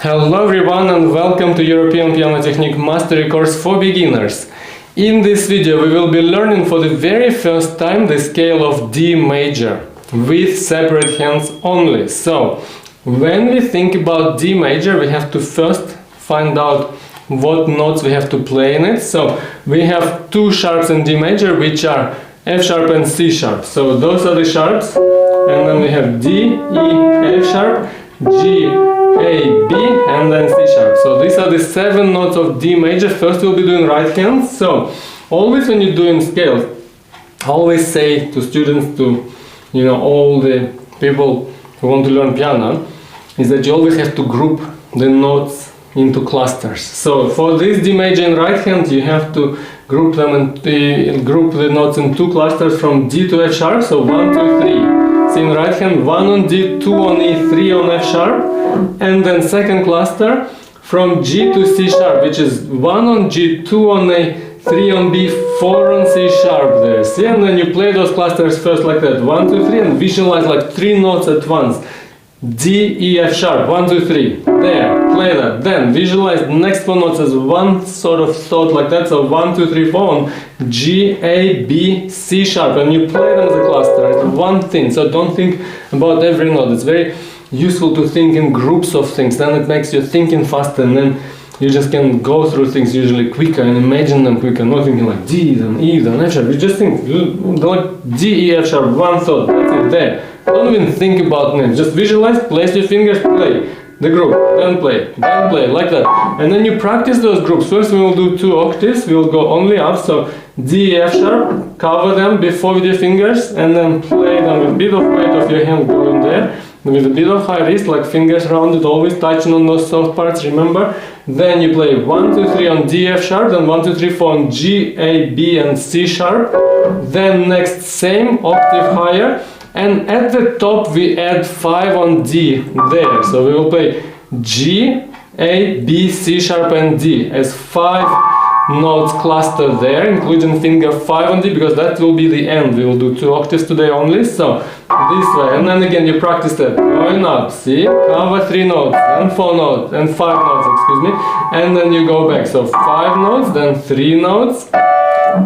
Hello everyone and welcome to European Piano Technique Mastery course for beginners. In this video we will be learning for the very first time the scale of D major with separate hands only. So when we think about D major we have to first find out what notes we have to play in it. So we have two sharps in D major which are F sharp and C sharp. So those are the sharps, and then we have D, E, F sharp, G, A, B, and then C sharp. So these are the 7 notes of D major. First we'll be doing right hands. So always when you're doing scales, always say to students, to all the people who want to learn piano, is that you always have to group the notes into clusters. So for this D major in right hand, you have to group them and group the notes in 2 clusters from D to F sharp. So 1, 2, 3. So in right hand, 1 on D, 2 on E, 3 on F sharp, and then second cluster from G to C sharp, which is 1 on G, 2 on A, 3 on B, 4 on C sharp there. See, and then you play those clusters first like that, 1, 2, 3, and visualize like 3 notes at once. D, E, F sharp, 1, 2, 3, there, play that. Then visualize the next 4 notes as one sort of thought like that. So 1, 2, 3, 4 on G, A, B, C sharp, and you play them as a cluster, as one thing. So don't think about every note. It's very useful to think in groups of things. Then it makes you thinking faster, and then you just can go through things usually quicker and imagine them quicker. Not thinking like D, then E, then F sharp. You just think like D, E, F sharp, one thought. That's it there. Don't even think about names. Just visualize, place your fingers, play the group, then play, like that. And then you practice those groups. First we will do 2 octaves. We will go only up. So D, F sharp, cover them before with your fingers, and then play them with a bit of weight of your hand going there. With a bit of high wrist, like fingers rounded, always touching on those soft parts, remember? Then you play 1, 2, 3 on D, F sharp, then 1, 2, 3, 4 on G, A, B, and C sharp. Then next same octave higher. And at the top we add 5 on D there. So we will play G, A, B, C sharp and D as 5 notes clustered there, including finger 5 on D, because that will be the end. We will do 2 octaves today only. So this way, and then again you practice that going up, see, cover 3 notes, then 4 notes, and 5 notes, excuse me, and then you go back. So 5 notes, then 3 notes,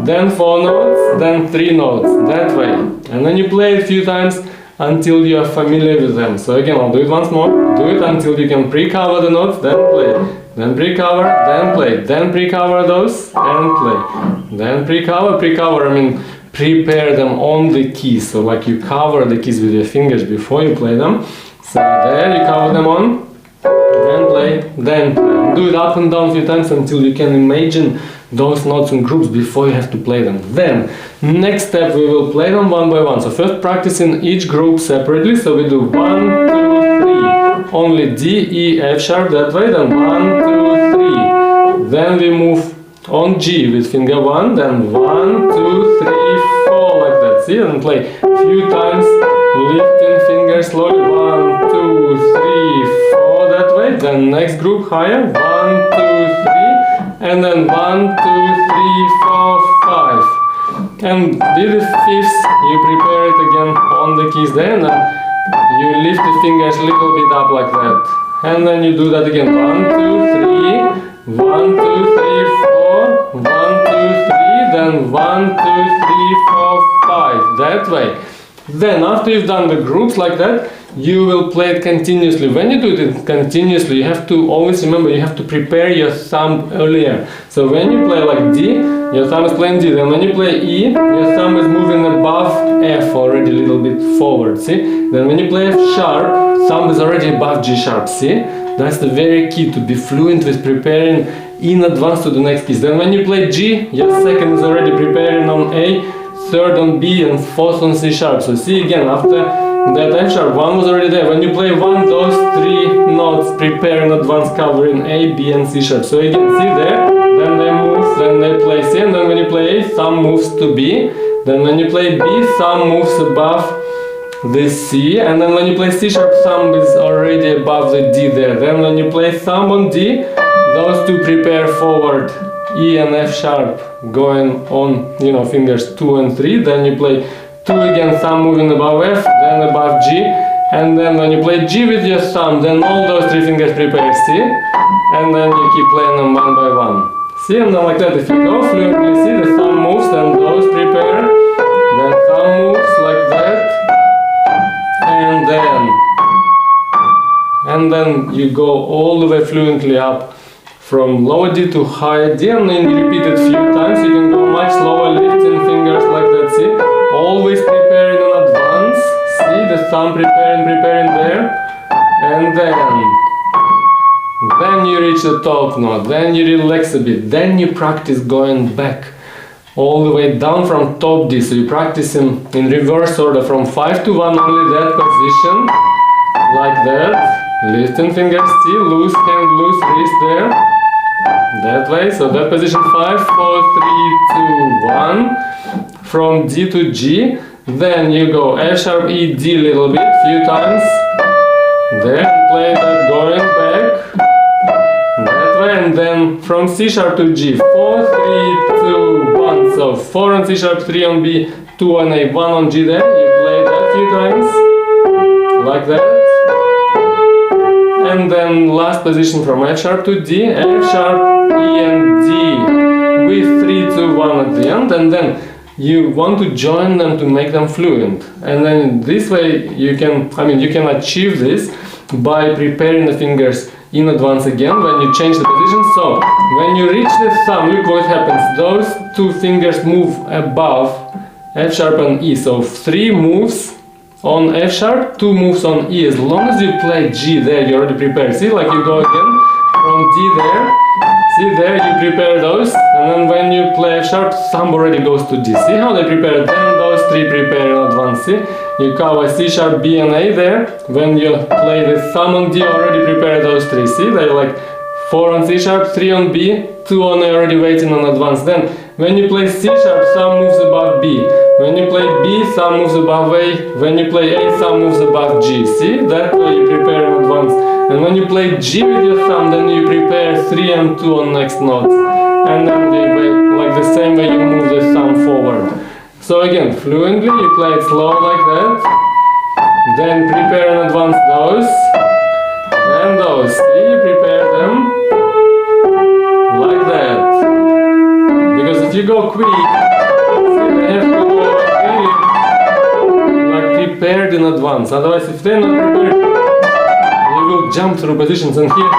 then 4 notes, then 3 notes, that way. And then you play it a few times until you are familiar with them. So again, I'll do it once more. Do it until you can pre-cover the notes, then play. Then pre-cover, then play. Then pre-cover those, and play. Then pre-cover, I mean prepare them on the keys. So like you cover the keys with your fingers before you play them. So there you cover them on, then play, then play. Do it up and down a few times until you can imagine those notes in groups before you have to play them. Then, next step, we will play them one by one. So first practicing each group separately. So we do 1, 2, 3. Only D, E, F sharp that way. Then 1, 2, 3. Then we move on G with finger 1. Then 1, 2, 3, 4 like that. See, and play a few times, lifting fingers slowly. 1, 2, 3, 4 that way. Then next group higher. 1, 2, 3. And then 1, 2, 3, 4, 5. And with the fifths, you prepare it again on the keys there, and then you lift the fingers a little bit up like that. And then you do that again. 1, 2, 3, 1, 2, 3, 4, 1, 2, 3, then 1, 2, 3, 4, 5. That way. Then after you've done the groups like that, you will play it continuously. When you do it continuously, you have to always remember, you have to prepare your thumb earlier. So when you play like D, your thumb is playing D. Then when you play E, your thumb is moving above F already a little bit forward, see? Then when you play F sharp, thumb is already above G sharp, see? That's the very key, to be fluent with preparing in advance to the next keys. Then when you play G, your second is already preparing on A, third on B, and fourth on C sharp. So see again, after that F sharp, 1 was already there. When you play 1, those 3 notes prepare in advance covering A, B, and C sharp. So again, see there, then they move, then they play C, and then when you play A, thumb moves to B. Then when you play B, thumb moves above the C, and then when you play C sharp, thumb is already above the D there. Then when you play thumb on D, those 2 prepare forward, E and F sharp going on, fingers 2 and 3. Then you play 2 again, thumb moving above F, then above G, And then when you play G with your thumb, then all those three fingers prepare C, and then you keep playing them one by one. See, and then like that, if you go fluently, see the thumb moves, then those prepare, then thumb moves like that, and then you go all the way fluently up from lower D to higher D, and then you repeat it a few times. You can go much slower, lifting fingers like that, see, always preparing in advance. See the thumb preparing there, and then you reach the top note, then you relax a bit, then you practice going back all the way down from top D. So you practice in reverse order from 5 to 1, only that position, like that, lifting fingers, see, loose hand, loose wrist there, that way. So that position 5, 4, 3, 2, 1, from D to G. Then you go F sharp, E, D little bit, few times. Then play that going back, that way, and then from C sharp to G, 4, 3, 2, 1. So 4 on C sharp, 3 on B, 2 on A, 1 on G. There you play that few times, like that. And then last position from F sharp to D, F sharp, E and D, with 3, 2, 1 at the end, and then you want to join them to make them fluent. And then this way you can achieve this by preparing the fingers in advance again when you change the position. So when you reach the thumb, look what happens. Those two fingers move above F sharp and E. So 3 moves on F sharp, 2 moves on E. As long as you play G there, you already prepared. See, like you go again from D there. See there, you prepare those, and then when you play F sharp, thumb already goes to D. See how they prepare? Then those 3 prepare in advance. See, you cover C sharp, B and A there. When you play the thumb on D, already prepare those 3. See, they're like 4 on C sharp, 3 on B, 2 on A, already waiting in advance. Then when you play C sharp, thumb moves above B. When you play B, thumb moves above A. When you play A, thumb moves above G. See, that way you prepare in advance. And when you play G with your thumb, then you prepare 3 and 2 on next notes. And then like the same way you move the thumb forward. So again, fluently, you play it slow like that. Then prepare in advance those. Then those. See, you prepare them like that. Because if you go quick, see, they have to go really like prepared in advance. Otherwise, if they're not prepared, will jump through positions, and here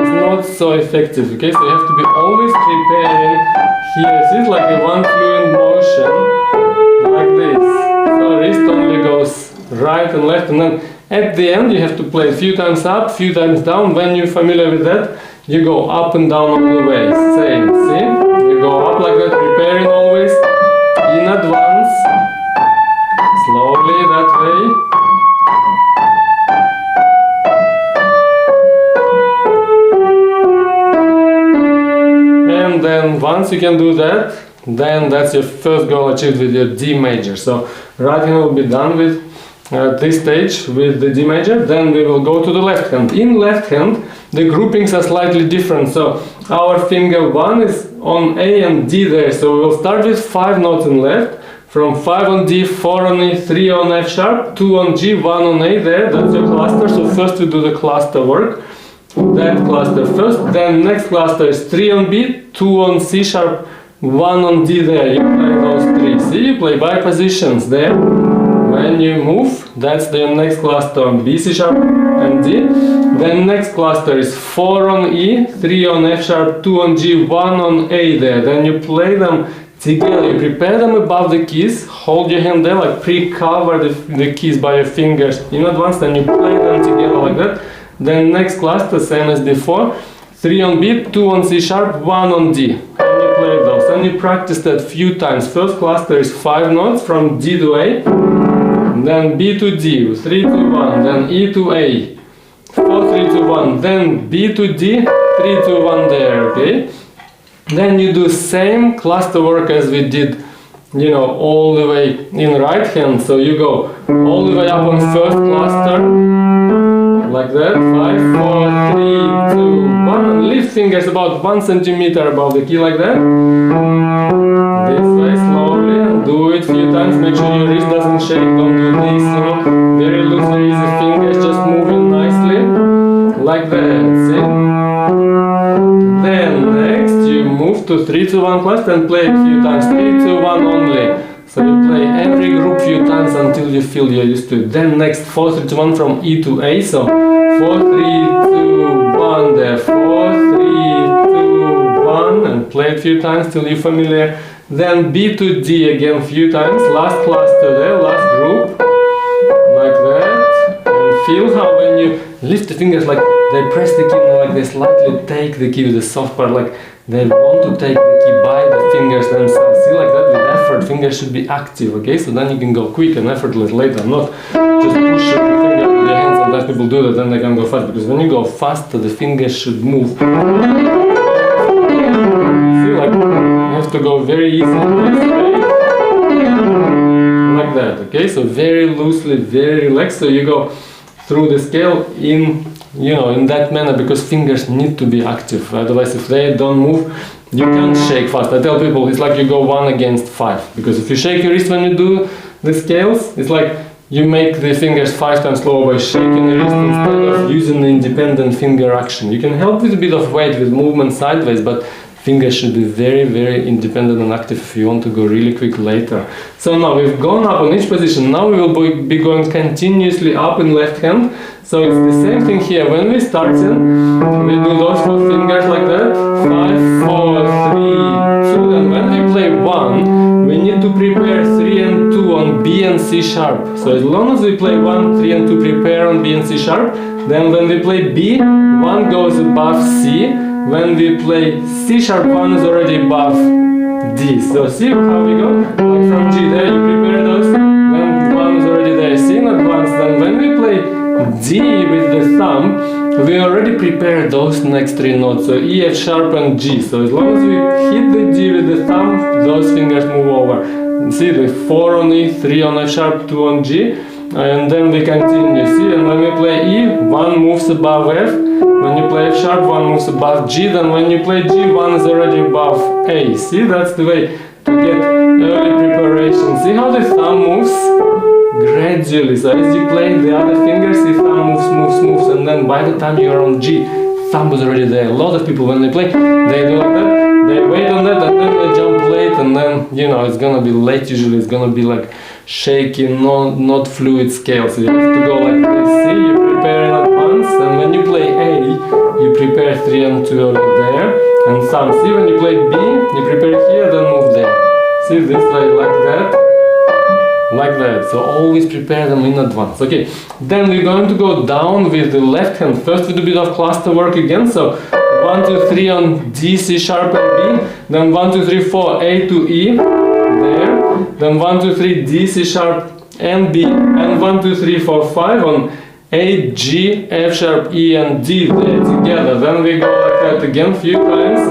it's not so effective. Okay, so you have to be always preparing here. See, it's like a one fluent motion, like this. So wrist only goes right and left, and then at the end you have to play a few times up, few times down. When you're familiar with that, you go up and down all the way. Same, see? You go up like that, preparing always in advance, slowly that way. And then once you can do that, then that's your first goal achieved with your D major. So right hand will be done with this stage with the D major. Then we will go to the left hand. In left hand, the groupings are slightly different. So our finger 1 is on A and D there. So we will start with 5 notes in left. From 5 on D, 4 on E, 3 on F sharp, 2 on G, 1 on A there. That's your cluster. So first we do the cluster work. That cluster first, then next cluster is 3 on B, 2 on C sharp, 1 on D there. You play those 3. See, you play by positions there. When you move, that's the next cluster on B, C sharp and D. Then next cluster is 4 on E, 3 on F sharp, 2 on G, 1 on A there. Then you play them together. You prepare them above the keys, hold your hand there, like pre-cover the keys by your fingers in advance, then you play them together like that. Then next cluster, same as before, 3 on B, 2 on C sharp, 1 on D. And you play those. And you practice that few times. First cluster is 5 notes from D to A, then B to D, 3 to 1, then E to A, 4, 3 to 1, then B to D, 3 to 1 there, okay? Then you do same cluster work as we did, you know, all the way in right hand. So you go all the way up on first cluster, like that, 5, 4, 3, 2, 1, and lift fingers about 1 centimeter above the key like that. This way slowly, and do it few times, make sure your wrist doesn't shake, don't do this, you know, very loose, very easy fingers, just moving nicely, like that, see? Then next you move to 3-2-1 cluster and play a few times, 3-2-1 only. So you play every group few times until you feel you're used to it. Then next 4-3-2-1 from E to A, so 4-3-2-1 there, 4-3-2-1, and play it a few times till you're familiar. Then B to D again a few times, last cluster there, last group, like that. And feel how when you lift the fingers, like they press the key, like they slightly take the key with the soft part, like they want to take the key by the fingers themselves. See, like that with effort, fingers should be active, okay? So then you can go quick and effortless later, not just push your finger with your hands. Sometimes people do that, then they can go fast, because when you go faster, the fingers should move. See, like you have to go very easily this way, like that, okay? So very loosely, very relaxed, so you go through the scale in, you know, in that manner, because fingers need to be active. Otherwise, if they don't move, you can't shake fast. I tell people it's like you go 1 against 5, because if you shake your wrist when you do the scales, it's like you make the fingers 5 times slower by shaking the wrist instead of using the independent finger action. You can help with a bit of weight with movement sideways, but fingers should be very, very independent and active if you want to go really quick later. So now we've gone up on each position. Now we will be going continuously up in left hand. So it's the same thing here. When we start in, we do those 4 fingers like that. 5, 4, 3, 2. And when we play 1, we need to prepare 3 and 2 on B and C sharp. So as long as we play 1, 3 and 2 prepare on B and C sharp, then when we play B, 1 goes above C. When we play C sharp, 1 is already above D. So see how we go? Like from G there, you prepare those, then 1 is already there. See in advance. Then when we play D with the thumb, we already prepared those next 3 notes. So E, F sharp and G. So as long as we hit the G with the thumb, those fingers move over. See the 4 on E, 3 on F sharp, 2 on G. And then we continue, see, and when we play E, 1 moves above F, when you play F sharp, 1 moves above G, then when you play G, 1 is already above A. See, that's the way to get early preparation. See how the thumb moves? Gradually, so as you play the other fingers, the thumb moves, and then by the time you are on G, thumb was already there. A lot of people, when they play, they do like that, they wait on that, and then they jump late, and then, you know, it's gonna be late usually, it's gonna be like shaky, not fluid scale. So you have to go like this, see, you prepare in advance, and when you play A, you prepare 3 and 2 over there, and thumb. See, when you play B, you prepare here, then move there. See, this way, like that. Like that, so always prepare them in advance. Okay, then we're going to go down with the left hand. First with a bit of cluster work again, so 1, 2, 3 on D, C sharp and B, then 1, 2, 3, 4, A to E, there, then 1, 2, 3, D, C sharp and B, and 1, 2, 3, 4, 5 on A, G, F sharp, E and D there together. Then we go like that again, few times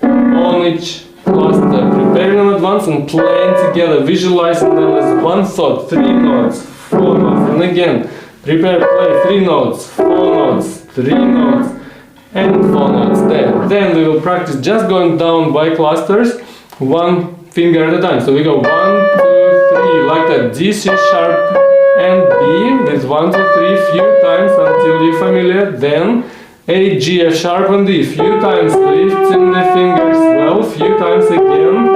on each cluster, preparing in advance and playing together, visualizing them as one thought, 3 notes, 4 notes, and again, prepare, play 3 notes, 4 notes, 3 notes, and 4 notes there. Then we will practice just going down by clusters, 1 finger at a time. So we go 1, 2, 3, like that, D, C sharp, and B, with 1, 2, 3, few times until you're familiar, then A, G, F sharp and D, few times lifting the fingers well, few times again.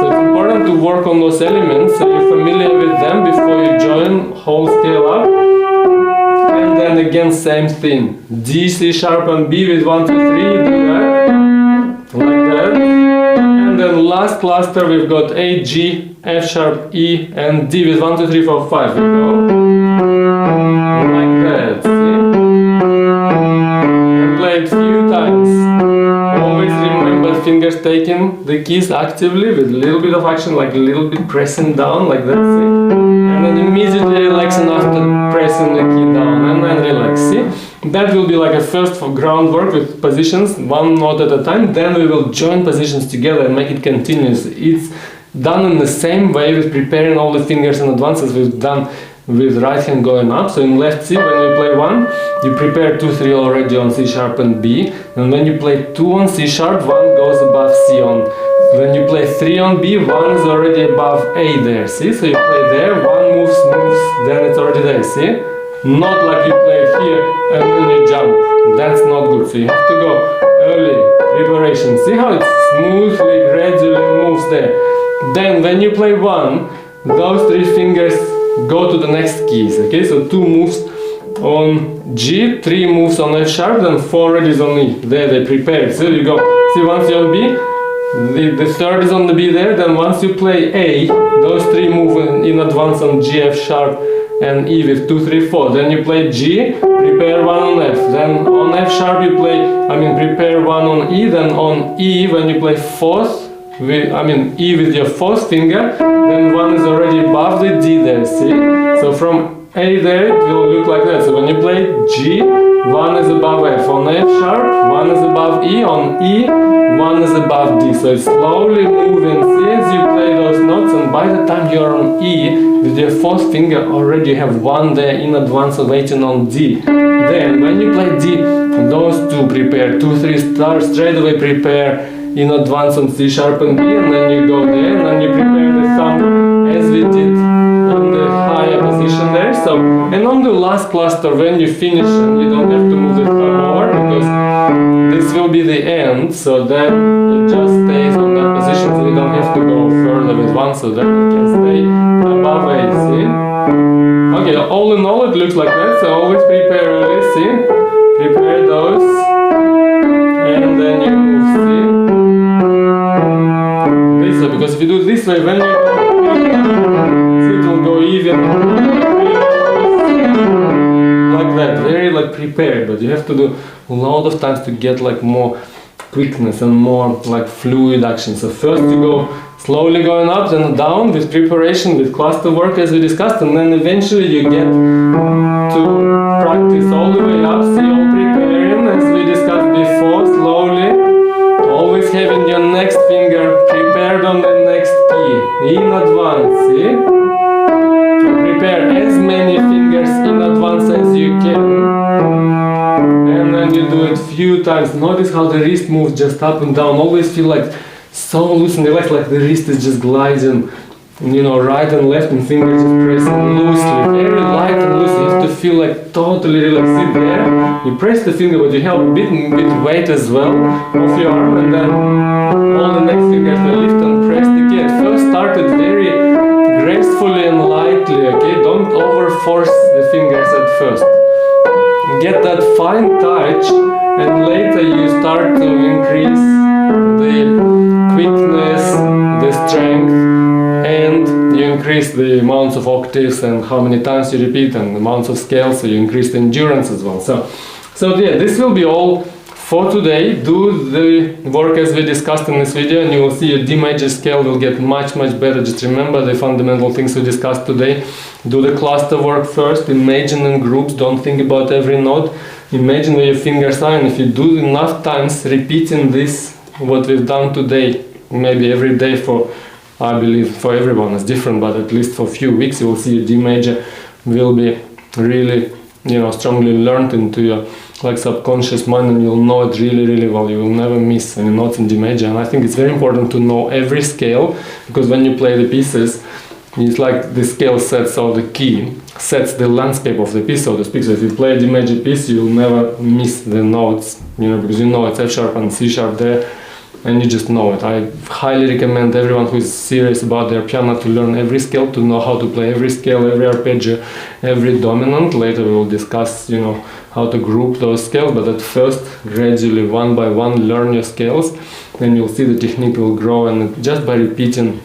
So it's important to work on those elements so you're familiar with them before you join whole scale up. And then again same thing, D, C sharp and B with 1, 2, 3, do that, like that. And then last cluster we've got A, G, F sharp, E and D with 1, 2, 3, 4, 5, we go, like that, see? Few times. Always remember fingers taking the keys actively with a little bit of action, like a little bit pressing down, like that, see? And then immediately relaxing after pressing the key down, and then relax, see? That will be like a first for groundwork with positions, 1 note at a time, then we will join positions together and make it continuous. It's done in the same way with preparing all the fingers in advance as we've done with right hand going up. So in left C, when we play 1, you prepare 2, 3 already on C sharp and B, and when you play 2 on C sharp, 1 goes above C on when you play 3 on B, 1 is already above A there, see? So you play there, 1 moves, then it's already there, see? Not like you play it here and then you jump. That's not good. So you have to go early, preparation. See how it smoothly, gradually moves there. Then when you play 1, those 3 fingers go to the next keys, okay? So 2 moves on G, 3 moves on F sharp, then 4 already is on E. There they prepare. So you go, see once you're on B, the third is on the B there, then once you play A, those 3 move in advance on G, F sharp and E with 2, 3, 4. Then you play G, prepare 1 on F. Then on F sharp you play, prepare 1 on E, then on E when you play 4th, E with your 4th finger, then 1 is already above the D there, see? So from A there it will look like that. So when you play G, 1 is above F. On F sharp, 1 is above E. On E, 1 is above D. So it's slowly moving, see, as you play those notes, and by the time you're on E, with your 4th finger already you have 1 there in advance waiting on D. Then when you play D, those 2 prepare, 2, 3 start straight away prepare in advance on C sharp and B, and then you go there, and then you prepare the thumb as we did in the higher position there. So, and on the last cluster, when you finish, and you don't have to move the thumb over, because this will be the end, so then it just stays on that position, so you don't have to go further with 1, so then it can stay above A, see? Okay, all in all it looks like that, so always prepare early, see? Prepare those, and then you move, see? This way, because if you do it this way, when you go, it will go even like that, very like prepared, but you have to do a lot of times to get like more quickness and more like fluid action. So first you go slowly going up, then down with preparation, with cluster work as we discussed, and then eventually you get to practice all the way up, see, all preparing as we discussed before, slowly. Always having your next finger prepared on the next key in advance, see? Prepare as many fingers in advance as you can. And then you do it few times. Notice how the wrist moves just up and down. Always feel like so loose and relaxed, like the wrist is just gliding, right and left, and fingers just pressing loosely, very light and loose. You have to feel like totally relaxed. Sit there, you press the finger, but you have a bit weight as well of your arm, and then all the next fingers they lift and press again. First start it very gracefully and lightly, okay? Don't over force the fingers at first. Get that fine touch, and later you start to increase the quickness, the strength, and you increase the amounts of octaves and how many times you repeat, and the amounts of scales, so you increase the endurance as well. So yeah, this will be all for today. Do the work as we discussed in this video, and you will see your D major scale will get much better. Just remember the fundamental things we discussed today. Do the cluster work first, imagine in groups, don't think about every note. Imagine where your fingers are, and if you do enough times repeating this, what we've done today, maybe every day for, I believe for everyone it's different, but at least for a few weeks you will see your D major will be really, strongly learned into your subconscious mind, and you'll know it really well. You will never miss any notes in D major. And I think it's very important to know every scale, because when you play the pieces, it's like the scale sets, or the key sets the landscape of the piece, so to speak. So if you play a D major piece, you'll never miss the notes, because it's F sharp and C sharp there, and you just know it. I highly recommend everyone who is serious about their piano to learn every scale, to know how to play every scale, every arpeggio, every dominant. Later we will discuss, how to group those scales, but at first, gradually, one by one, learn your scales, and you'll see the technique will grow, and just by repeating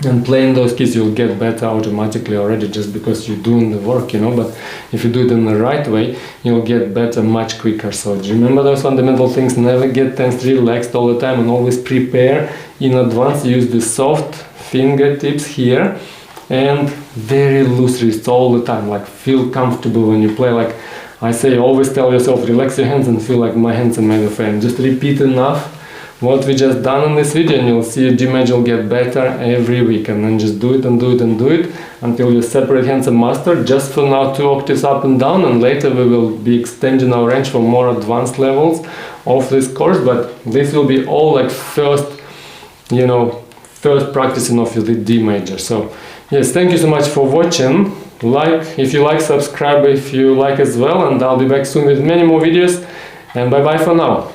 and playing those keys, you'll get better automatically already, just because you're doing the work, but if you do it in the right way, you'll get better much quicker. So remember those fundamental things. Never get tense, relaxed all the time, and always prepare in advance. Use the soft fingertips here and very loose wrists all the time. Like, feel comfortable when you play. Like I say, always tell yourself, relax your hands and feel like my hands are made of air. Just repeat enough what we just done in this video, and you'll see your D major will get better every week. And then just do it and do it and do it until you separate hands and master. Just for now, 2 octaves up and down, and later we will be extending our range for more advanced levels of this course. But this will be all like first you know, first practicing of the D major. So yes, thank you so much for watching. Like if you like, subscribe if you like as well, and I'll be back soon with many more videos, and bye bye for now.